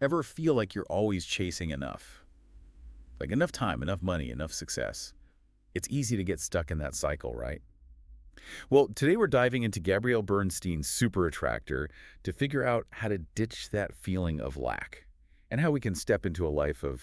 Ever feel like you're always chasing enough? Like enough time, enough money, enough success. It's easy to get stuck in that cycle, right? Well, today we're diving into Gabrielle Bernstein's Super Attractor to figure out how to ditch that feeling of lack and how we can step into a life of,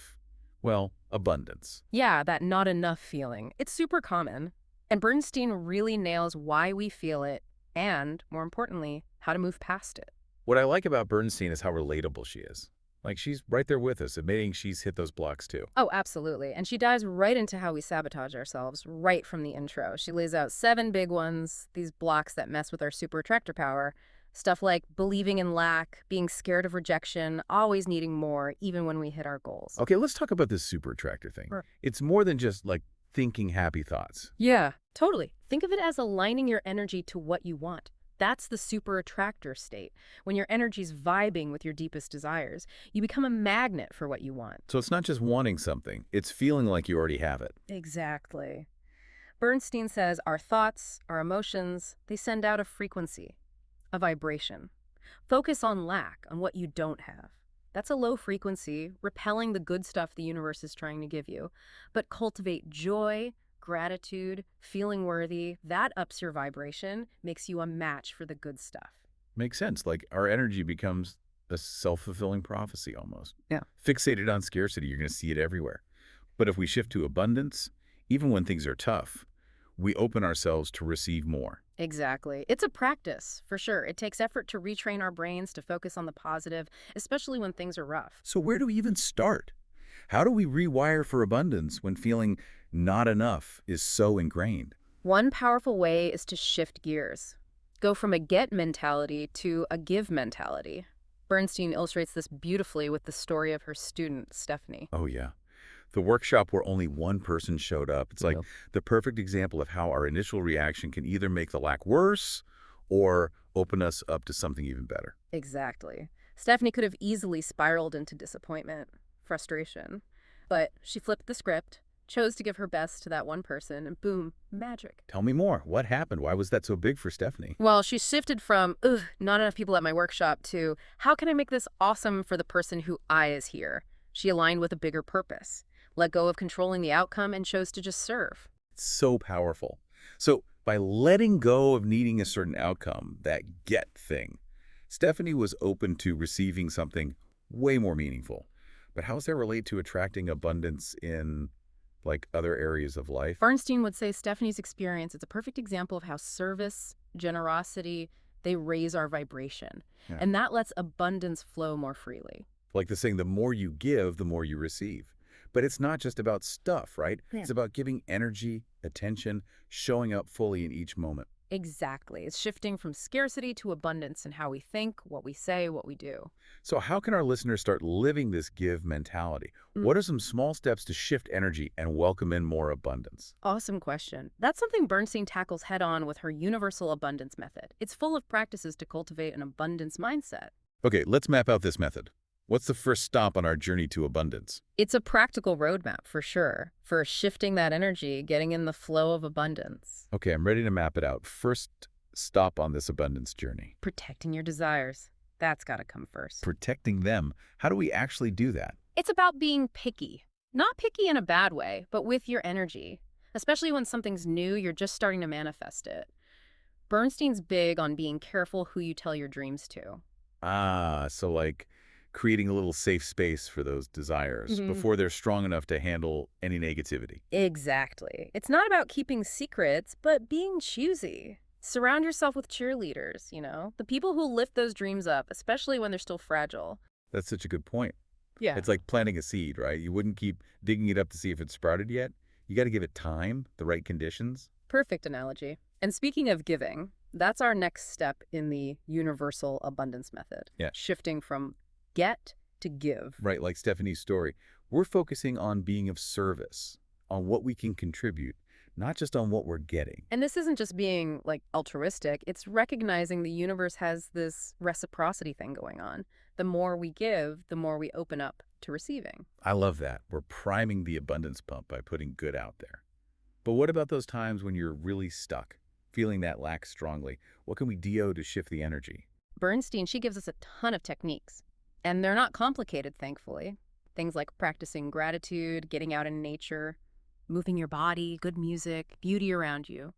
well, abundance. Yeah, that not enough feeling. It's super common. And Bernstein really nails why we feel it and, more importantly, how to move past it. What I like about Bernstein is how relatable she is. Like she's right there with us, admitting she's hit those blocks too. Oh, absolutely. And she dives right into how we sabotage ourselves right from the intro. She lays out 7 big ones, these blocks that mess with our super attractor power. Stuff like believing in lack, being scared of rejection, always needing more, even when we hit our goals. Okay, let's talk about this super attractor thing. Sure. It's more than just like thinking happy thoughts. Yeah, totally. Think of it as aligning your energy to what you want. That's the super attractor state. When your energy's vibing with your deepest desires, you become a magnet for what you want. So it's not just wanting something, it's feeling like you already have it. Exactly. Bernstein says our thoughts, our emotions, they send out a frequency, a vibration. Focus on lack, on what you don't have. That's a low frequency, repelling the good stuff the universe is trying to give you. But cultivate joy, gratitude, feeling worthy. That ups your vibration, makes you a match for the good stuff. Makes sense. Like our energy becomes a self-fulfilling prophecy almost. Yeah. Fixated on scarcity, you're going to see it everywhere. But if we shift to abundance, even when things are tough, we open ourselves to receive more. Exactly. It's a practice, for sure. It takes effort to retrain our brains to focus on the positive, especially when things are rough. So where do we even start? How do we rewire for abundance when feeling not enough is so ingrained? One powerful way is to shift gears. Go from a get mentality to a give mentality. Bernstein illustrates this beautifully with the story of her student, Stephanie. Oh, yeah. The workshop where only one person showed up. It's like Yep. the perfect example of how our initial reaction can either make the lack worse or open us up to something even better. Exactly. Stephanie could have easily spiraled into disappointment, frustration, but she flipped the script, chose to give her best to that one person, and boom, magic. Tell me more. What happened? Why was that so big for Stephanie? Well, she shifted from, ugh, not enough people at my workshop to, how can I make this awesome for the person who I is here? She aligned with a bigger purpose, let go of controlling the outcome, and chose to just serve. It's so powerful. So by letting go of needing a certain outcome, that get thing, Stephanie was open to receiving something way more meaningful. But how does that relate to attracting abundance in like other areas of life? Bernstein would say Stephanie's experience is a perfect example of how service, generosity, they raise our vibration. Yeah. And that lets abundance flow more freely. Like the saying, the more you give, the more you receive. But it's not just about stuff, right? Yeah. It's about giving energy, attention, showing up fully in each moment. Exactly. It's shifting from scarcity to abundance in how we think, what we say, what we do. So how can our listeners start living this give mentality? What are some small steps to shift energy and welcome in more abundance? Awesome question. That's something Bernstein tackles head on with her universal abundance method. It's full of practices to cultivate an abundance mindset. Okay, let's map out this method. What's the first stop on our journey to abundance? It's a practical roadmap for sure, for shifting that energy, getting in the flow of abundance, Okay, I'm ready to map it out. First stop on this abundance journey. protecting your desires. That's got to come first. Protecting them. How do we actually do that? It's about being picky. Not picky in a bad way, but with your energy. Especially when something's new, you're just starting to manifest it. Bernstein's big on being careful who you tell your dreams to. Ah, so like creating a little safe space for those desires before they're strong enough to handle any negativity. Exactly. It's not about keeping secrets, but being choosy. Surround yourself with cheerleaders, the people who lift those dreams up, especially when they're still fragile. That's such a good point. Yeah. It's like planting a seed, right? You wouldn't keep digging it up to see if it's sprouted yet. You got to give it time, the right conditions. Perfect analogy. And speaking of giving, that's our next step in the universal abundance method. Yeah. Shifting from get to give. Right, like Stephanie's story. We're focusing on being of service, on what we can contribute, not just on what we're getting. And this isn't just being like altruistic, it's recognizing the universe has this reciprocity thing going on. The more we give, the more we open up to receiving. I love that. We're priming the abundance pump by putting good out there. But what about those times when you're really stuck, feeling that lack strongly? What can we do to shift the energy? Bernstein, she gives us a ton of techniques. And they're not complicated, thankfully. Things like practicing gratitude, getting out in nature, moving your body, good music, beauty around you.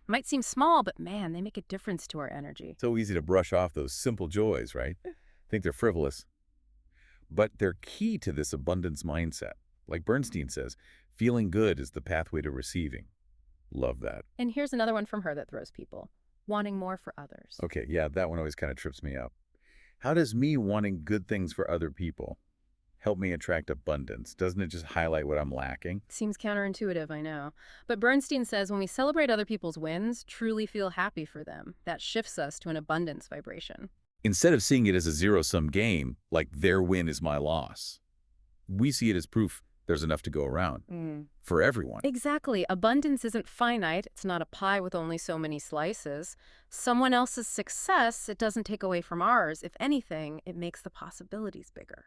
Might seem small, but man, they make a difference to our energy. So easy to brush off those simple joys, right? Think they're frivolous. But they're key to this abundance mindset. Like Bernstein says, feeling good is the pathway to receiving. Love that. And here's another one from her that throws people. Wanting more for others. Okay, yeah, that one always kind of trips me up. How does me wanting good things for other people help me attract abundance? Doesn't it just highlight what I'm lacking? Seems counterintuitive, I know. But Bernstein says when we celebrate other people's wins, truly feel happy for them, that shifts us to an abundance vibration. Instead of seeing it as a zero-sum game, like their win is my loss, we see it as proof there's enough to go around for everyone. Exactly. Abundance isn't finite. It's not a pie with only so many slices. Someone else's success, it doesn't take away from ours. If anything, it makes the possibilities bigger.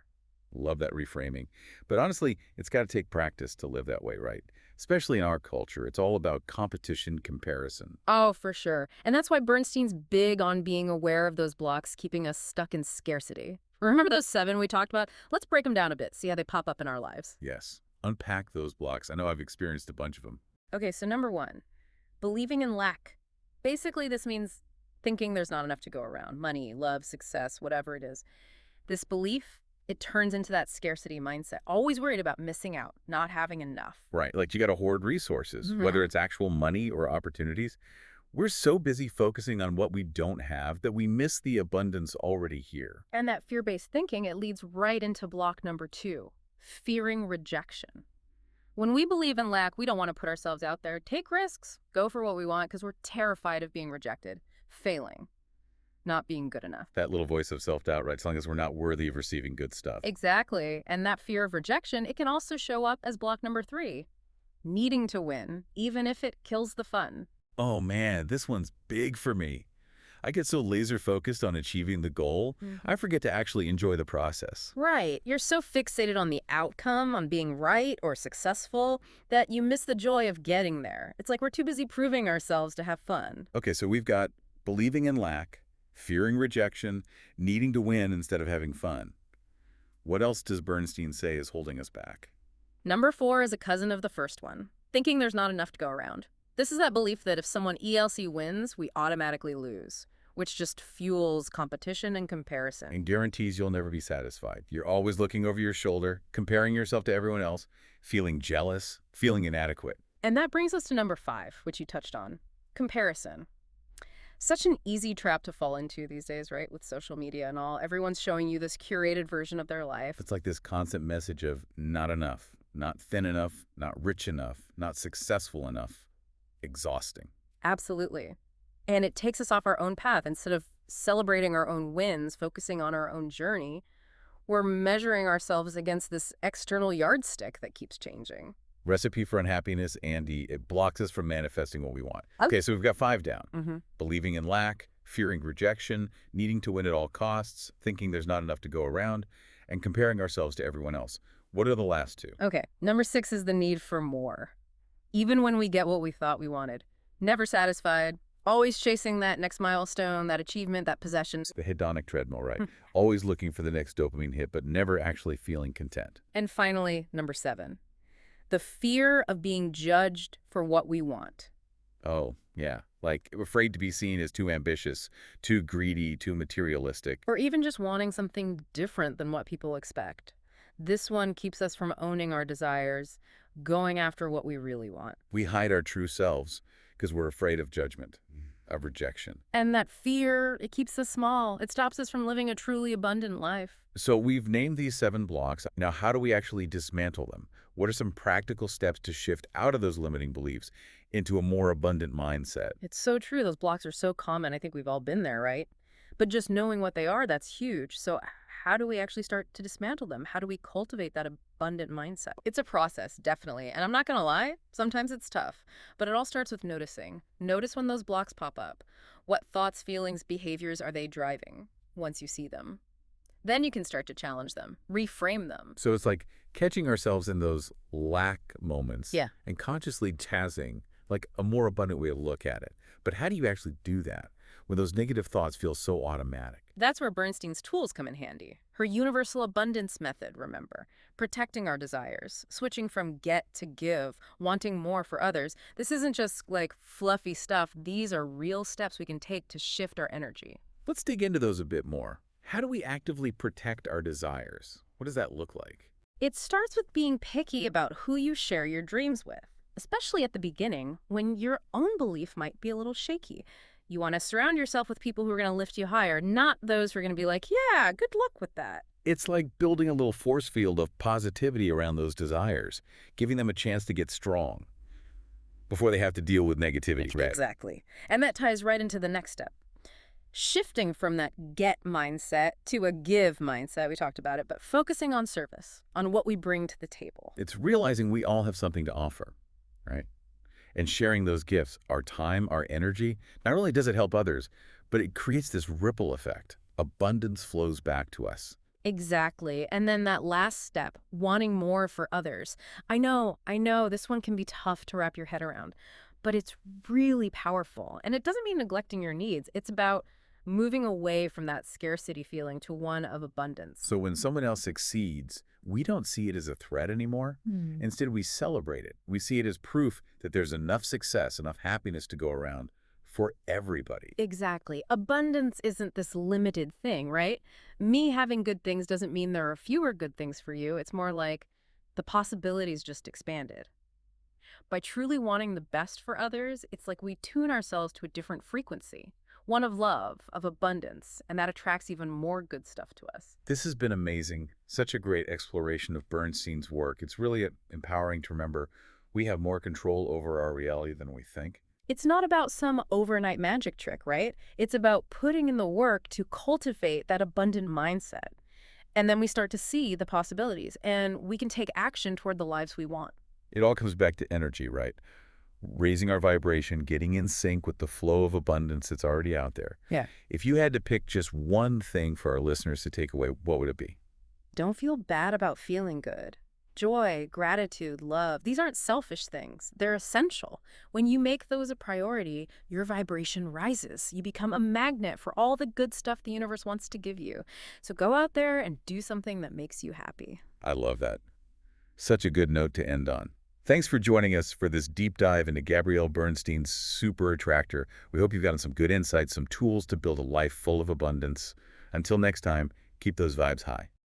Love that reframing. But honestly, it's got to take practice to live that way, right? Especially in our culture. It's all about competition, comparison. Oh, for sure. And that's why Bernstein's big on being aware of those blocks, keeping us stuck in scarcity. Remember those 7 we talked about? Let's break them down a bit, see how they pop up in our lives. Yes. Unpack those blocks. I know I've experienced a bunch of them. Okay, so number 1, believing in lack. Basically, this means thinking there's not enough to go around. Money, love, success, whatever it is. This belief, it turns into that scarcity mindset. Always worried about missing out, not having enough. Right. Like you got to hoard resources, whether it's actual money or opportunities. We're so busy focusing on what we don't have that we miss the abundance already here. And that fear-based thinking, it leads right into block number 2, fearing rejection. When we believe in lack, we don't want to put ourselves out there. Take risks, go for what we want, because we're terrified of being rejected, failing, not being good enough. That little voice of self-doubt, right? Telling us we're not worthy of receiving good stuff. Exactly. And that fear of rejection, it can also show up as block number 3, needing to win, even if it kills the fun. Oh man, this one's big for me. I get so laser focused on achieving the goal, I forget to actually enjoy the process. Right. You're so fixated on the outcome, on being right or successful, that you miss the joy of getting there. It's like we're too busy proving ourselves to have fun. Okay, so we've got believing in lack, fearing rejection, needing to win instead of having fun. What else does Bernstein say is holding us back? Number 4 is a cousin of the first one, thinking there's not enough to go around. This is that belief that if someone ELC wins, we automatically lose, which just fuels competition and comparison. And guarantees you'll never be satisfied. You're always looking over your shoulder, comparing yourself to everyone else, feeling jealous, feeling inadequate. And that brings us to number 5, which you touched on, comparison. Such an easy trap to fall into these days, right? With social media and all. Everyone's showing you this curated version of their life. It's like this constant message of not enough, not thin enough, not rich enough, not successful enough. Exhausting. Absolutely. And it takes us off our own path. Instead of celebrating our own wins, focusing on our own journey, we're measuring ourselves against this external yardstick that keeps changing. Recipe for unhappiness, Andy. It blocks us from manifesting what we want. Okay, so we've got 5 down. Believing in lack, fearing rejection, needing to win at all costs, thinking there's not enough to go around, and comparing ourselves to everyone else. What are the last 2? Okay, number 6 is the need for more. Even when we get what we thought we wanted. Never satisfied, always chasing that next milestone, that achievement, that possession. The hedonic treadmill, right? Always looking for the next dopamine hit, but never actually feeling content. And finally, number 7, the fear of being judged for what we want. Oh, yeah. Like afraid to be seen as too ambitious, too greedy, too materialistic. Or even just wanting something different than what people expect. This one keeps us from owning our desires, going after what we really want. We hide our true selves because we're afraid of judgment, of rejection. And that fear, it keeps us small. It stops us from living a truly abundant life. So we've named these 7 blocks. Now, how do we actually dismantle them? What are some practical steps to shift out of those limiting beliefs into a more abundant mindset? It's so true. Those blocks are so common. I think we've all been there, right? But just knowing what they are, that's huge. So how do we actually start to dismantle them? How do we cultivate that abundant mindset? It's a process, definitely. And I'm not going to lie, sometimes it's tough. But it all starts with noticing. Notice when those blocks pop up. What thoughts, feelings, behaviors are they driving once you see them? Then you can start to challenge them, reframe them. So it's like catching ourselves in those lack moments and consciously tazzing like a more abundant way to look at it. But how do you actually do that? when those negative thoughts feel so automatic. That's where Bernstein's tools come in handy. Her universal abundance method, remember. Protecting our desires, switching from get to give, wanting more for others. This isn't just like fluffy stuff. These are real steps we can take to shift our energy. Let's dig into those a bit more. How do we actively protect our desires? What does that look like? It starts with being picky about who you share your dreams with, especially at the beginning when your own belief might be a little shaky. You want to surround yourself with people who are going to lift you higher, not those who are going to be like, yeah, good luck with that. It's like building a little force field of positivity around those desires, giving them a chance to get strong before they have to deal with negativity. Right. Exactly. And that ties right into the next step. Shifting from that get mindset to a give mindset, we talked about it, but focusing on service, on what we bring to the table. It's realizing we all have something to offer, right? And sharing those gifts, our time, our energy, not only does it help others, but it creates this ripple effect. Abundance flows back to us. Exactly. And then that last step, wanting more for others. I know, this one can be tough to wrap your head around, but it's really powerful. And it doesn't mean neglecting your needs. It's about moving away from that scarcity feeling to one of abundance. So when someone else succeeds, we don't see it as a threat anymore. Instead, we celebrate it. We see it as proof that there's enough success, enough happiness to go around for everybody. Exactly. Abundance isn't this limited thing, right? Me having good things doesn't mean there are fewer good things for you. It's more like the possibilities just expanded. By truly wanting the best for others, it's like we tune ourselves to a different frequency, one of love, of abundance, and that attracts even more good stuff to us. This has been amazing. Such a great exploration of Bernstein's work. It's really empowering to remember we have more control over our reality than we think. It's not about some overnight magic trick, right? It's about putting in the work to cultivate that abundant mindset. And then we start to see the possibilities, and we can take action toward the lives we want. It all comes back to energy, right? Raising our vibration, getting in sync with the flow of abundance that's already out there. Yeah. If you had to pick just one thing for our listeners to take away, what would it be? Don't feel bad about feeling good. Joy, gratitude, love, these aren't selfish things. They're essential. When you make those a priority, your vibration rises. You become a magnet for all the good stuff the universe wants to give you. So go out there and do something that makes you happy. I love that. Such a good note to end on. Thanks for joining us for this deep dive into Gabrielle Bernstein's Super Attractor. We hope you've gotten some good insights, some tools to build a life full of abundance. Until next time, keep those vibes high.